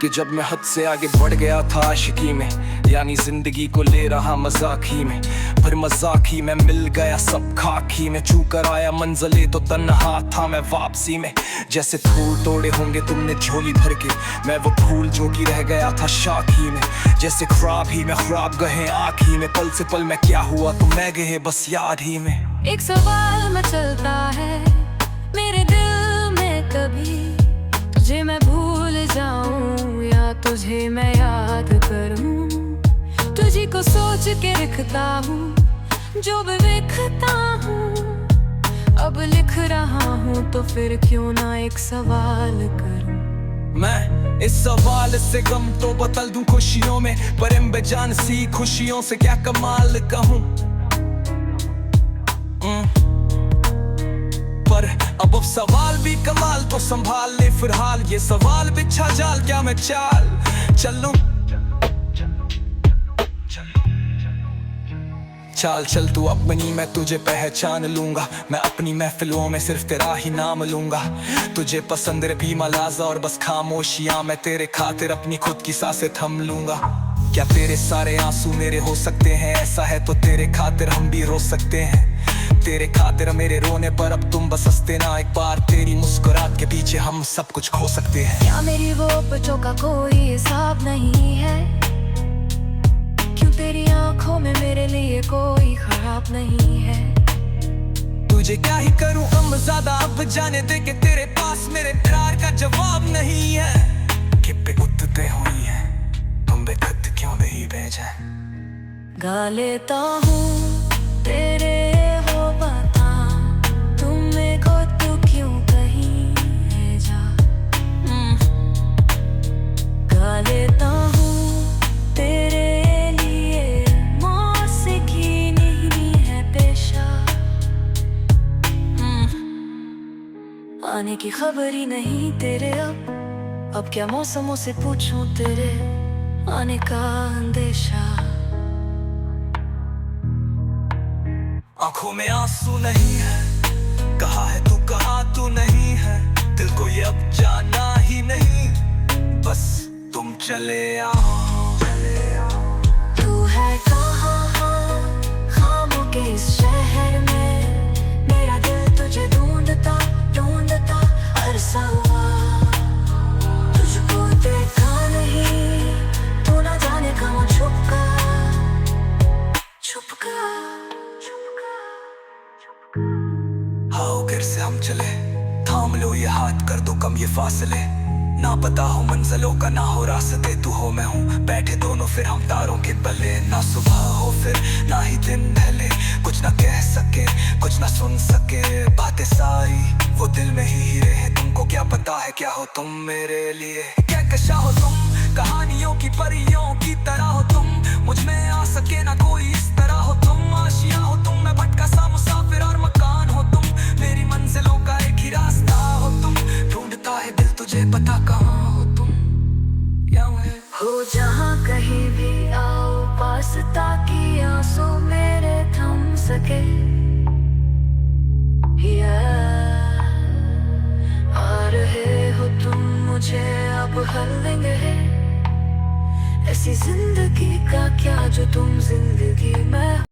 कि जब मैं हद से आगे बढ़ गया था आशिकी में, यानी जिंदगी को ले रहा मजाक ही में, फिर मजाक ही में मिल गया सब खाक ही में। चू कर आया मंजिले तो तन्हा था मैं वापसी में। जैसे फूल तोड़े होंगे तुमने झोली भर के, मैं वो फूल जो कि रह गया था शाख ही में। जैसे ख्वाब ही में ख्वाब गए आँख ही में, पल से पल में क्या हुआ तो मैं गए बस याद ही में। एक सवाल में चलता है मेरे दिल में, कभी तुझे मैं भूल जाऊं या तुझे मैं याद करूं। तुझी को सोच के लिखता हूँ जो भी लिखता हूँ, अब लिख रहा हूँ तो फिर क्यों ना एक सवाल करूं। मैं इस सवाल से गम तो बदल दूं खुशियों में, पर इन बेजान सी खुशियों से क्या कमाल कहूं। पर अब सवाल भी कमाल तो संभाल ले फिलहाल, ये सवाल बिछा जाल क्या मैं चाल चलूं। चाल चल तू अपनी, मैं तुझे पहचान लूंगा। मैं अपनी महफिलों में सिर्फ तेरा ही नाम लूंगा। तुझे पसंद भी मलाजा और बस खामोशियां, मैं तेरे खातिर अपनी खुद की सांसें थम लूंगा। क्या तेरे सारे आंसू मेरे हो सकते हैं? ऐसा है तो तेरे खातिर हम भी रो सकते हैं। तेरे खातिर मेरे रोने पर अब तुम बस हंसते ना, एक बार तेरी मुस्कुराहट के पीछे हम सब कुछ खो सकते हैं। क्या मेरी वो बच्चों का कोई हिसाब नहीं है? क्यों तेरी आंखों में मेरे लिए कोई खराब नहीं है? तुझे क्या ही करूं हम ज्यादा, अब जाने दे के तेरे पास मेरे प्यार का जवाब नहीं है। कि पे उतरते हुई है तुम बेखत क्यों नहीं भेजा। गा लेता हूँ तेरे हो बता, तुम को तू क्यों कहीं ले जा। गा लेता हूँ तेरे लिए, मौसीकी नहीं है पेशा। आने की खबर ही नहीं तेरे अब क्या मौसमों से पूछूं तेरे आने का अंदेशा। आंखों में आंसू नहीं है, कहा है तू कहा तू नहीं है। दिल को ये अब जाना ही नहीं, बस तुम चले आओ। तू है कहाँ खामों के इस शहर में, मेरा दिल तुझे ढूंढता ढूंढता अरसा हुआ। तुझको देखा नहीं, तू ना जाने कहाँ छुप गया। आओ घर से हम चले, थाम लो ये हाथ, कर दो कम ये फासले। ना पता हो मंजिलों का ना हो रास्ते, तू हो मैं हूँ बैठे दोनों फिर हम तारों के बले। ना सुबह हो फिर ना ही दिन ढले, कुछ ना कह सके कुछ ना सुन सके। बातें सारी वो दिल में ही रहे, तुमको क्या पता है क्या हो तुम मेरे लिए। क्या कशा हो तुम कहानियों की परियों की तरह हो तुम, मुझ में आ सके ना कोई इस तरह हो तुम। आशियां हो तुम, मैं भटका सा मुसाफिर और मकान हो तुम, मेरी मंजिलों का एक ही रास्ता हो तुम। ढूंढता है दिल तुझे पता कहाँ हो तुम, क्या मैं हो जहाँ कहीं भी आओ पास, ताकि आंसू मेरे थम सके। आ रहे हो तुम मुझे अब हर लेंगे, ऐसी जिंदगी का क्या जो तुम जिंदगी में